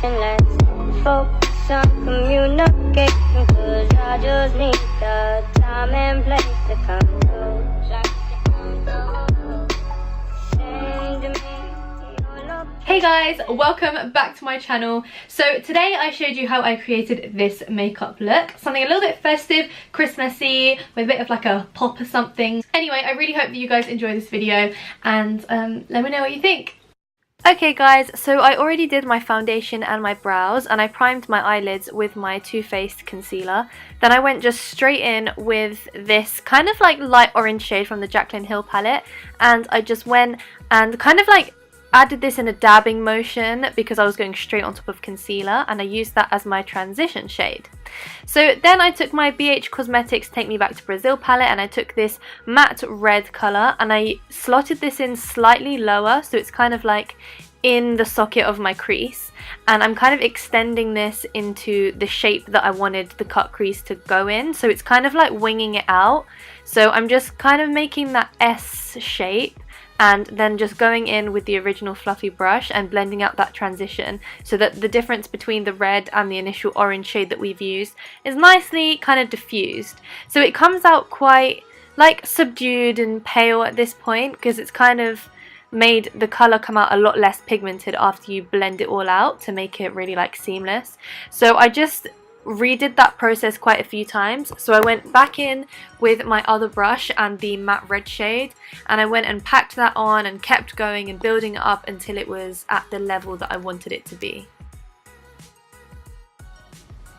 conversation. Let's focus on communication, 'cause I just need the time and place to come close. Hey guys, welcome back to my channel. So today I showed you how I created this makeup look. Something a little bit festive, Christmassy, with a bit of like a pop or something. Anyway, I really hope that you guys enjoy this video and let me know what you think. Okay guys, so I already did my foundation and my brows and I primed my eyelids with my Too Faced concealer. Then I went just straight in with this kind of like light orange shade from the Jaclyn Hill palette, and I just went and kind of like added this in a dabbing motion because I was going straight on top of concealer, and I used that as my transition shade. So then I took my BH Cosmetics Take Me Back to Brazil palette and I took this matte red colour and I slotted this in slightly lower, so it's kind of like in the socket of my crease, and I'm kind of extending this into the shape that I wanted the cut crease to go in, so it's kind of like winging it out. So I'm just kind of making that S shape and then just going in with the original fluffy brush and blending out that transition so that the difference between the red and the initial orange shade that we've used is nicely kind of diffused. So it comes out quite like subdued and pale at this point because it's kind of made the colour come out a lot less pigmented after you blend it all out to make it really like seamless. So I just redid that process quite a few times. So I went back in with my other brush and the matte red shade, and I went and packed that on and kept going and building it up until it was at the level that I wanted it to be.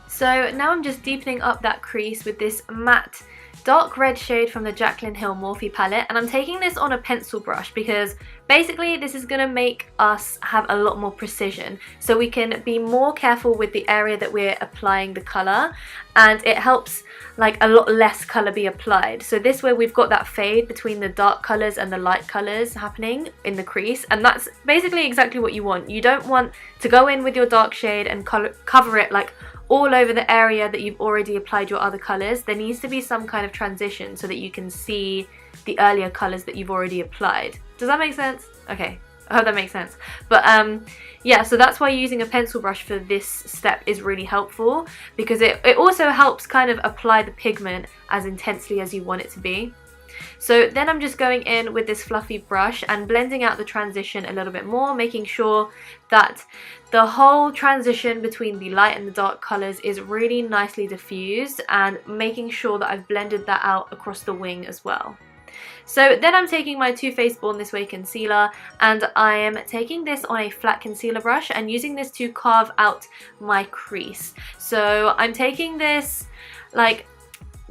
So now I'm just deepening up that crease with this matte dark red shade from the Jaclyn Hill Morphe palette, and I'm taking this on a pencil brush because basically this is going to make us have a lot more precision, so we can be more careful with the area that we're applying the colour, and it helps like a lot less colour be applied. So this way we've got that fade between the dark colours and the light colours happening in the crease, and that's basically exactly what you want. You don't want to go in with your dark shade and cover it like all over the area that you've already applied your other colours. There needs to be some kind of transition so that you can see the earlier colours that you've already applied. Does that make sense? Okay, I hope that makes sense. But yeah, so that's why using a pencil brush for this step is really helpful, because it also helps kind of apply the pigment as intensely as you want it to be. So then I'm just going in with this fluffy brush and blending out the transition a little bit more, making sure that the whole transition between the light and the dark colours is really nicely diffused, and making sure that I've blended that out across the wing as well. So then I'm taking my Too Faced Born This Way concealer and I am taking this on a flat concealer brush and using this to carve out my crease. So I'm taking this like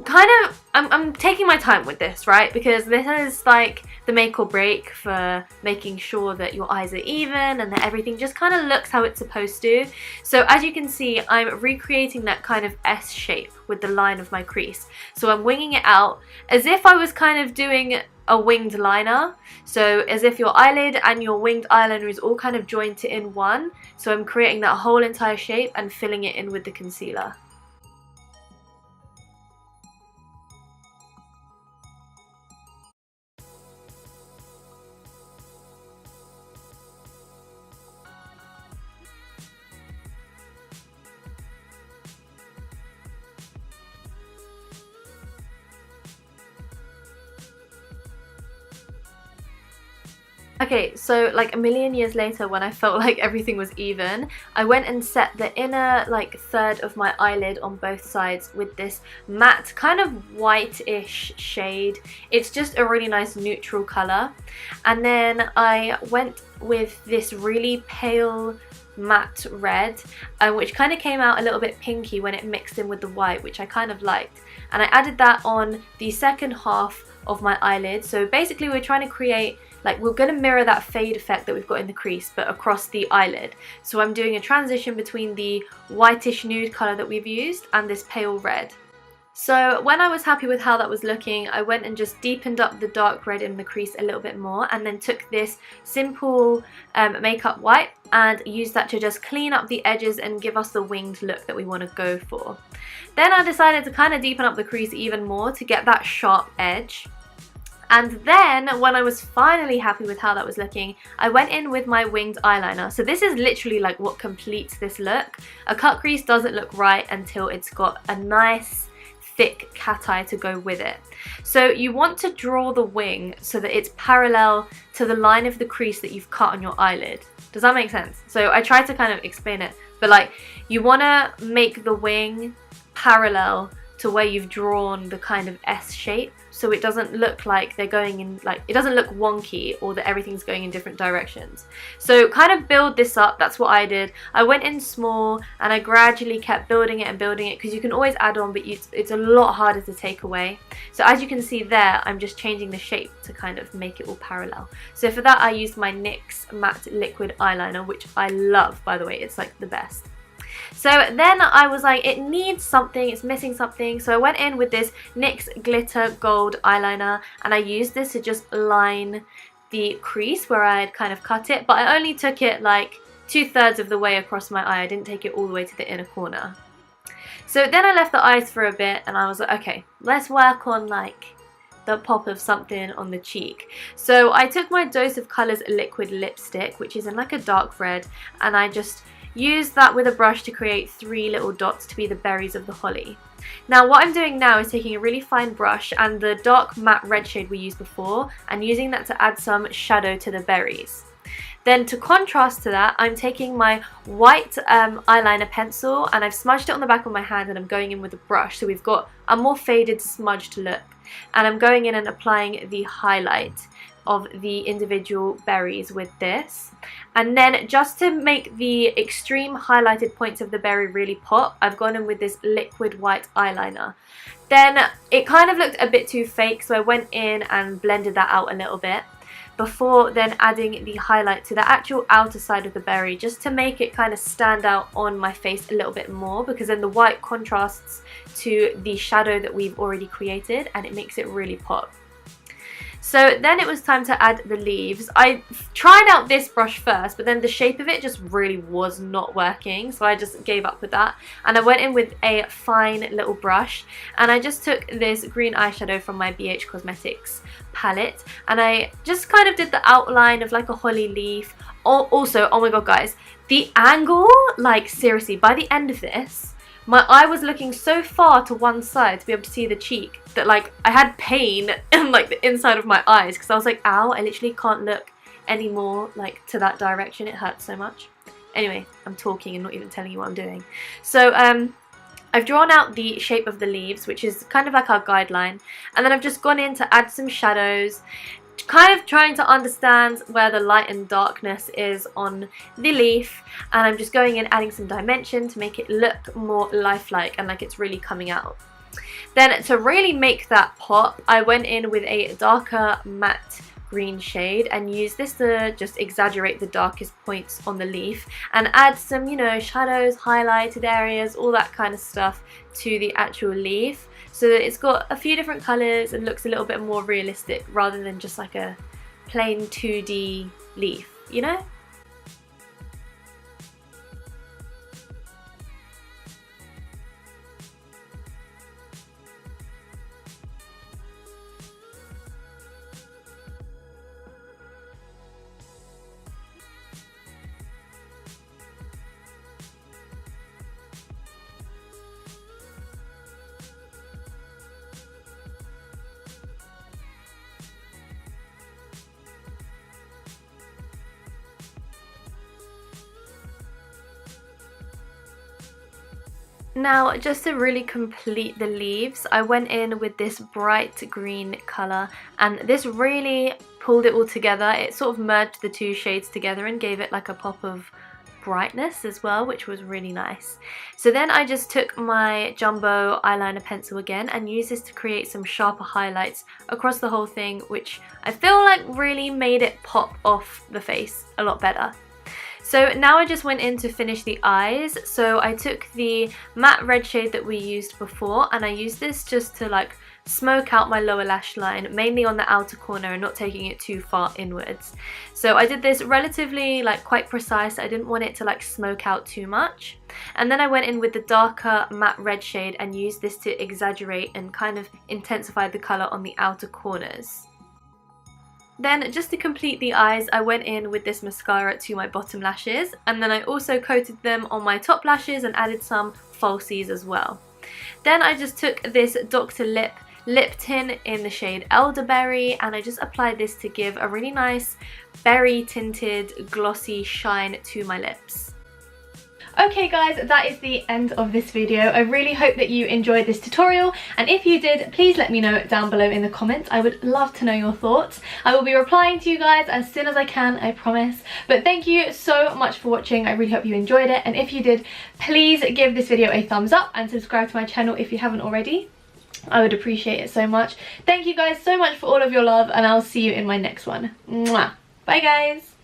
kind of, I'm taking my time with this, right? Because this is like the make or break for making sure that your eyes are even and that everything just kind of looks how it's supposed to. So as you can see, I'm recreating that kind of S shape with the line of my crease. So I'm winging it out as if I was kind of doing a winged liner. So as if your eyelid and your winged eyeliner is all kind of joined in one. So I'm creating that whole entire shape and filling it in with the concealer. Okay, so like a million years later, when I felt like everything was even, I went and set the inner like third of my eyelid on both sides with this matte kind of whitish shade. It's just a really nice neutral colour. And then I went with this really pale matte red, which kind of came out a little bit pinky when it mixed in with the white, which I kind of liked. And I added that on the second half of my eyelid. So basically we're trying to create, like, we're going to mirror that fade effect that we've got in the crease but across the eyelid. So I'm doing a transition between the whitish nude colour that we've used and this pale red. So when I was happy with how that was looking, I went and just deepened up the dark red in the crease a little bit more, and then took this simple makeup wipe and used that to just clean up the edges and give us the winged look that we want to go for. Then I decided to kind of deepen up the crease even more to get that sharp edge. And then when I was finally happy with how that was looking, I went in with my winged eyeliner. So this is literally like what completes this look. A cut crease doesn't look right until it's got a nice thick cat eye to go with it. So you want to draw the wing so that it's parallel to the line of the crease that you've cut on your eyelid. Does that make sense? So I tried to kind of explain it, but like you want to make the wing parallel to where you've drawn the kind of S shape, so it doesn't look like they're going in, like it doesn't look wonky or that everything's going in different directions. So kind of build this up. That's what I did. I went in small and I gradually kept building it and building it, because you can always add on, but it's a lot harder to take away. So as you can see there, I'm just changing the shape to kind of make it all parallel. So for that I used my NYX matte liquid eyeliner, which I love, by the way. It's like the best. So then I was like, it needs something, it's missing something. So I went in with this NYX glitter gold eyeliner, and I used this to just line the crease where I had kind of cut it, but I only took it like 2/3 of the way across my eye. I didn't take it all the way to the inner corner. So then I left the eyes for a bit and I was like, okay, let's work on like the pop of something on the cheek. So I took my Dose of Colours liquid lipstick, which is in like a dark red, and I just used that with a brush to create 3 little dots to be the berries of the holly. Now what I'm doing now is taking a really fine brush and the dark matte red shade we used before and using that to add some shadow to the berries. Then to contrast to that, I'm taking my white eyeliner pencil and I've smudged it on the back of my hand, and I'm going in with a brush, so we've got a more faded smudged look, and I'm going in and applying the highlight of the individual berries with this. And then just to make the extreme highlighted points of the berry really pop, I've gone in with this liquid white eyeliner. Then it kind of looked a bit too fake, so I went in and blended that out a little bit before then adding the highlight to the actual outer side of the berry, just to make it kind of stand out on my face a little bit more, because then the white contrasts to the shadow that we've already created and it makes it really pop. So then it was time to add the leaves. I tried out this brush first, but then the shape of it just really was not working, so I just gave up with that. And I went in with a fine little brush, and I just took this green eyeshadow from my BH Cosmetics palette, and I just kind of did the outline of like a holly leaf. Also, oh my god guys, the angle, like seriously, by the end of this, my eye was looking so far to one side to be able to see the cheek that like I had pain in like the inside of my eyes, because I was like, ow, I literally can't look anymore like to that direction, it hurts so much. Anyway, I'm talking and not even telling you what I'm doing. So I've drawn out the shape of the leaves, which is kind of like our guideline, and then I've just gone in to add some shadows, kind of trying to understand where the light and darkness is on the leaf, and I'm just going in adding some dimension to make it look more lifelike and like it's really coming out. Then to really make that pop, I went in with a darker matte green shade and used this to just exaggerate the darkest points on the leaf and add some, you know, shadows, highlighted areas, all that kind of stuff to the actual leaf, so that it's got a few different colours and looks a little bit more realistic rather than just like a plain 2D leaf, you know? Now, just to really complete the leaves, I went in with this bright green colour, and this really pulled it all together. It sort of merged the two shades together and gave it like a pop of brightness as well, which was really nice. So then I just took my jumbo eyeliner pencil again and used this to create some sharper highlights across the whole thing, which I feel like really made it pop off the face a lot better. So now I just went in to finish the eyes. So I took the matte red shade that we used before, and I used this just to like smoke out my lower lash line, mainly on the outer corner and not taking it too far inwards. So I did this relatively like quite precise. I didn't want it to like smoke out too much. And then I went in with the darker matte red shade and used this to exaggerate and kind of intensify the colour on the outer corners. Then just to complete the eyes, I went in with this mascara to my bottom lashes, and then I also coated them on my top lashes and added some falsies as well. Then I just took this Dr. Lip Tint in the shade Elderberry, and I just applied this to give a really nice berry tinted glossy shine to my lips. Okay guys, that is the end of this video. I really hope that you enjoyed this tutorial, and if you did, please let me know down below in the comments. I would love to know your thoughts. I will be replying to you guys as soon as I can, I promise. But thank you so much for watching. I really hope you enjoyed it, and if you did, please give this video a thumbs up and subscribe to my channel if you haven't already. I would appreciate it so much. Thank you guys so much for all of your love, and I'll see you in my next one. Mwah. Bye guys!